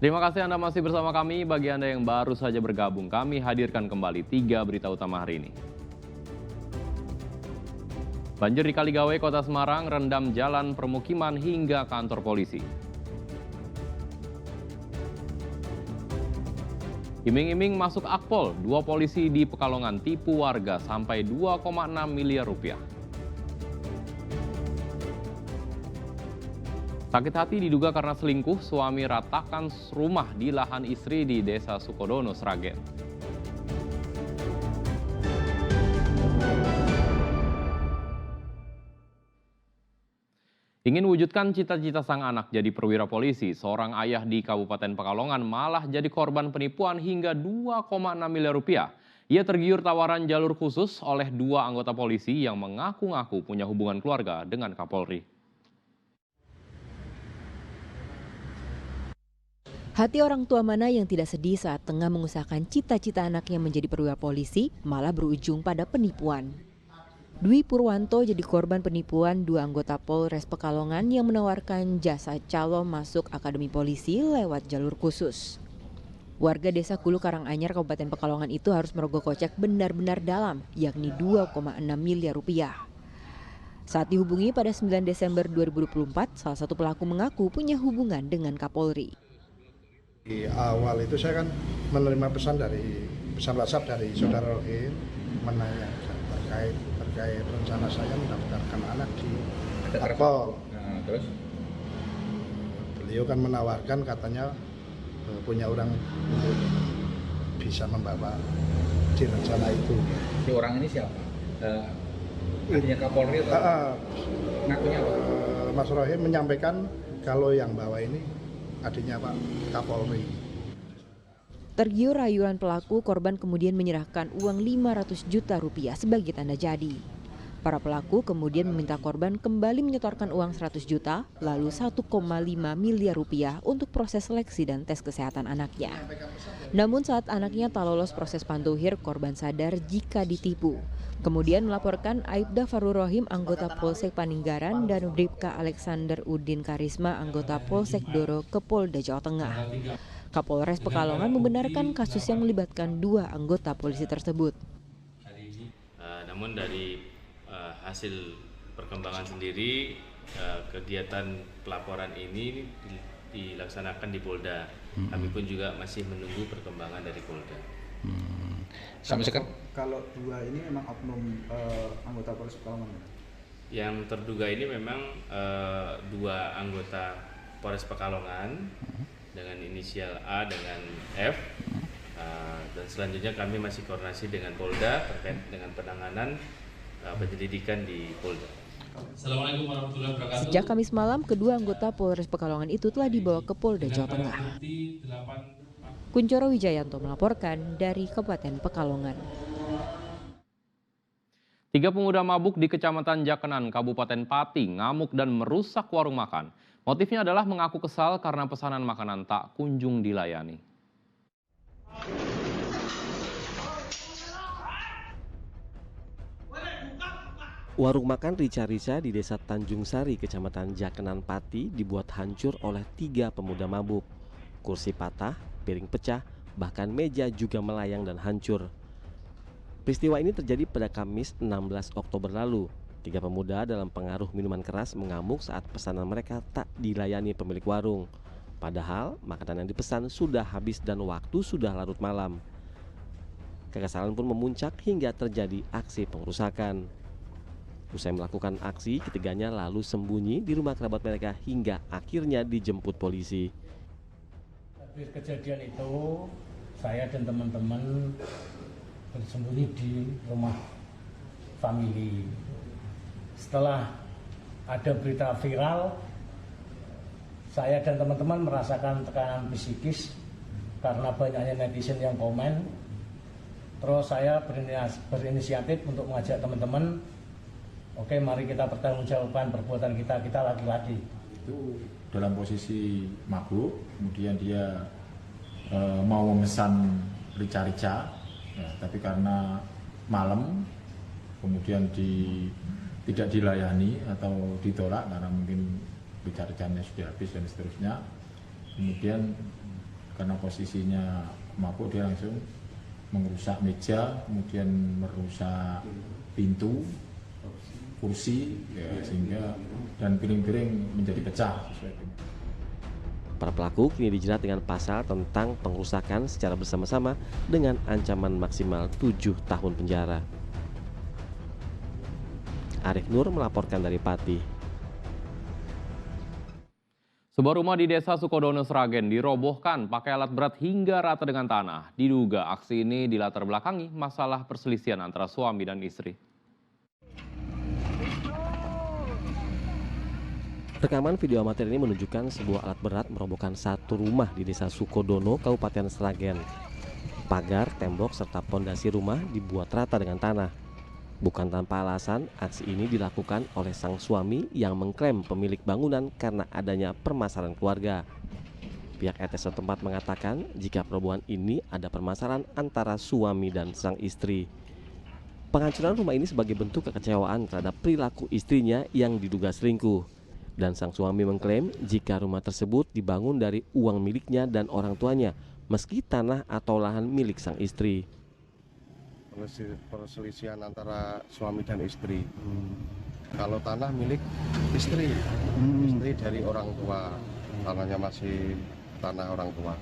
Terima kasih Anda masih bersama kami. Bagi Anda yang baru saja bergabung, kami hadirkan kembali 3 berita utama hari ini. Banjir di Kaligawe, Kota Semarang, rendam jalan permukiman hingga kantor polisi. Iming-iming masuk Akpol, 2 polisi di Pekalongan tipu warga sampai 2,6 miliar rupiah. Sakit hati diduga karena selingkuh, suami ratakan rumah di lahan istri di Desa Sukodono, Sragen. Ingin wujudkan cita-cita sang anak jadi perwira polisi, seorang ayah di Kabupaten Pekalongan malah jadi korban penipuan hingga 2,6 miliar rupiah. Ia tergiur tawaran jalur khusus oleh 2 anggota polisi yang mengaku-ngaku punya hubungan keluarga dengan Kapolri. Hati orang tua mana yang tidak sedih saat tengah mengusahakan cita-cita anaknya menjadi perwira polisi malah berujung pada penipuan. Dwi Purwanto jadi korban penipuan 2 anggota Polres Pekalongan yang menawarkan jasa calon masuk Akademi Polisi lewat jalur khusus. Warga desa Kulu Karanganyar, Kabupaten Pekalongan itu harus merogoh kocek benar-benar dalam, yakni 2,6 miliar rupiah. Saat dihubungi pada 9 Desember 2024, salah satu pelaku mengaku punya hubungan dengan Kapolri. Di awal itu saya kan menerima pesan WhatsApp dari saudara Rohim menanya terkait rencana saya mendaftarkan anak di Akpol. Nah, terus beliau kan menawarkan katanya punya orang untuk bisa membawa di rencana itu. si orang ini siapa? Adanya Kapolri atau ngakunya apa? Mas Rohim menyampaikan kalau yang bawa ini adiknya Pak Kapolri. Tergiur rayuan pelaku, korban kemudian menyerahkan uang 500 juta rupiah sebagai tanda jadi. Para pelaku kemudian meminta korban kembali menyetorkan uang 100 juta, lalu 1,5 miliar rupiah untuk proses seleksi dan tes kesehatan anaknya. Namun saat anaknya tak lolos proses pantuhir, korban sadar jika ditipu. Kemudian melaporkan Aibda Farul Rohim, anggota Polsek Paninggaran, dan Bribka Alexander Udin Karisma, anggota Polsek Doro, ke Polda Jawa Tengah. Kapolres Pekalongan membenarkan kasus yang melibatkan 2 anggota polisi tersebut. Namun dari hasil perkembangan sendiri, kegiatan pelaporan ini dilaksanakan di Polda. Kami pun juga masih menunggu perkembangan dari Polda. Sampai sekarang kalau 2 ini memang oknum anggota Polres Pekalongan? Yang terduga ini memang 2 anggota Polres Pekalongan dengan inisial A dengan F, dan selanjutnya kami masih koordinasi dengan Polda terkait dengan penanganan penyelidikan di Polda. Assalamualaikum warahmatullahi wabarakatuh. Sejak Kamis malam, kedua anggota Polres Pekalongan itu telah dibawa ke Polda Jawa Tengah. Kuncoro Wijayanto melaporkan dari Kabupaten Pekalongan. 3 pemuda mabuk di Kecamatan Jakenan, Kabupaten Pati, ngamuk dan merusak warung makan. Motifnya adalah mengaku kesal karena pesanan makanan tak kunjung dilayani. Warung makan Rica-Rica di Desa Tanjung Sari, Kecamatan Jakenan Pati dibuat hancur oleh 3 pemuda mabuk. Kursi patah, piring pecah, bahkan meja juga melayang dan hancur. Peristiwa ini terjadi pada Kamis 16 Oktober lalu. 3 pemuda dalam pengaruh minuman keras mengamuk saat pesanan mereka tak dilayani pemilik warung. Padahal makanan yang dipesan sudah habis dan waktu sudah larut malam. Kekesalan pun memuncak hingga terjadi aksi pengerusakan. Usai melakukan aksi, ketiganya lalu sembunyi di rumah kerabat mereka hingga akhirnya dijemput polisi. Habis kejadian itu, saya dan teman-teman bersembunyi di rumah famili. Setelah ada berita viral, saya dan teman-teman merasakan tekanan psikis karena banyaknya netizen yang komen. Terus saya berinisiatif untuk mengajak teman-teman, oke, mari kita pertanggungjawabkan perbuatan kita laki-laki. itu dalam posisi mabuk, kemudian dia mau memesan rica-rica, ya, tapi karena malam, kemudian tidak dilayani atau ditolak karena mungkin rica-ricanya sudah habis dan seterusnya. Kemudian karena posisinya mabuk dia langsung merusak meja, kemudian merusak pintu, kursi, ya, sehingga dan piring-piring menjadi pecah. Para pelaku kini dijerat dengan pasal tentang pengrusakan secara bersama-sama dengan ancaman maksimal 7 tahun penjara. Arif Nur melaporkan dari Pati. Sebuah rumah di desa Sukodono, Sragen dirobohkan pakai alat berat hingga rata dengan tanah. Diduga aksi ini dilatar belakangi masalah perselisihan antara suami dan istri. Rekaman video amatir ini menunjukkan sebuah alat berat merobohkan satu rumah di desa Sukodono, Kabupaten Sragen. Pagar, tembok, serta pondasi rumah dibuat rata dengan tanah. Bukan tanpa alasan, aksi ini dilakukan oleh sang suami yang mengklaim pemilik bangunan karena adanya permasalahan keluarga. Pihak RT setempat mengatakan jika perobohan ini ada permasalahan antara suami dan sang istri. Penghancuran rumah ini sebagai bentuk kekecewaan terhadap perilaku istrinya yang diduga selingkuh. Dan sang suami mengklaim jika rumah tersebut dibangun dari uang miliknya dan orang tuanya, meski tanah atau lahan milik sang istri. Perselisihan antara suami dan istri. Kalau tanah milik istri, istri dari orang tua, tanahnya masih tanah orang tua.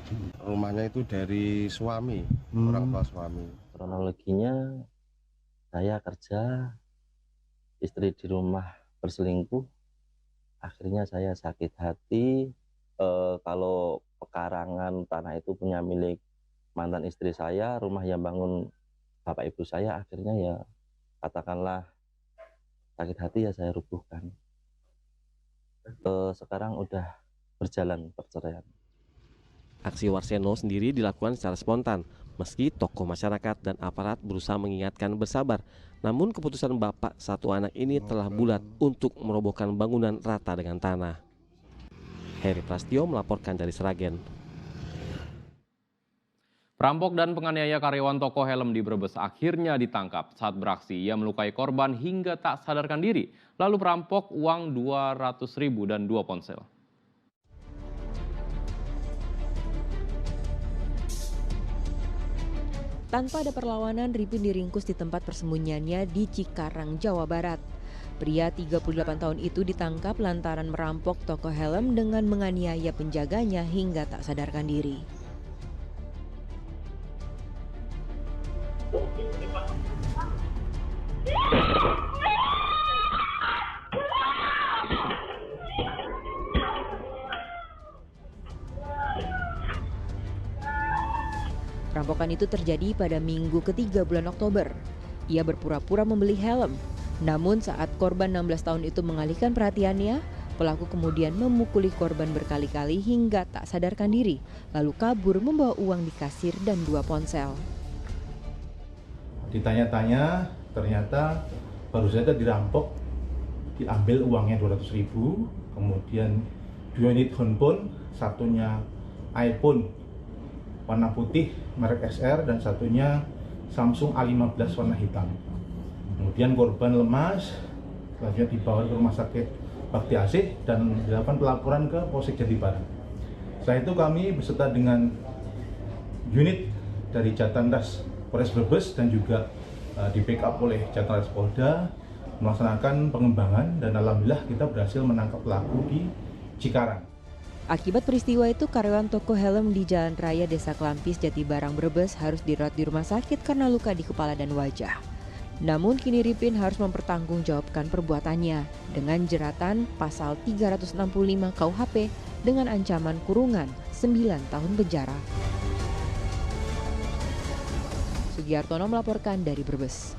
Rumahnya itu dari suami, orang tua suami. Kronologinya saya kerja, istri di rumah berselingkuh, akhirnya saya sakit hati. Kalau pekarangan tanah itu punya milik mantan istri saya, rumah yang bangun bapak ibu saya, akhirnya ya katakanlah sakit hati ya saya rubuhkan. Sekarang udah berjalan perceraian. Aksi Warseno sendiri dilakukan secara spontan, meski tokoh masyarakat dan aparat berusaha mengingatkan bersabar. Namun keputusan bapak satu anak ini telah bulat untuk merobohkan bangunan rata dengan tanah. Heri Prastio melaporkan dari Sragen. Perampok dan penganiaya karyawan toko helm di Brebes akhirnya ditangkap saat beraksi. Ia melukai korban hingga tak sadarkan diri. Lalu perampok uang 200.000 dan 2 ponsel. Tanpa ada perlawanan, Ripin diringkus di tempat persembunyiannya di Cikarang, Jawa Barat. Pria 38 tahun itu ditangkap lantaran merampok toko helm dengan menganiaya penjaganya hingga tak sadarkan diri. Perampokan itu terjadi pada Minggu ketiga bulan Oktober. Ia berpura-pura membeli helm. Namun saat korban 16 tahun itu mengalihkan perhatiannya, pelaku kemudian memukuli korban berkali-kali hingga tak sadarkan diri, lalu kabur membawa uang di kasir dan 2 ponsel. Ditanya-tanya, ternyata baru saja dirampok, diambil uangnya 200.000, kemudian 2 unit handphone, satunya iPhone warna putih merek SR dan satunya Samsung A15 warna hitam. Kemudian korban lemas, selanjutnya dibawa ke rumah sakit Bakti Asih dan dilakukan pelaporan ke Polsek Jatibarang. Setelah itu kami beserta dengan unit dari Jatanras Polres Brebes dan juga di backup oleh Jatanras Polda melaksanakan pengembangan dan alhamdulillah kita berhasil menangkap pelaku di Cikarang. Akibat peristiwa itu, karyawan toko helm di Jalan Raya Desa Kelampis, Jatibarang, Brebes harus dirawat di rumah sakit karena luka di kepala dan wajah. Namun kini Ripin harus mempertanggungjawabkan perbuatannya dengan jeratan pasal 365 KUHP dengan ancaman kurungan 9 tahun penjara. Sugiartono melaporkan dari Brebes.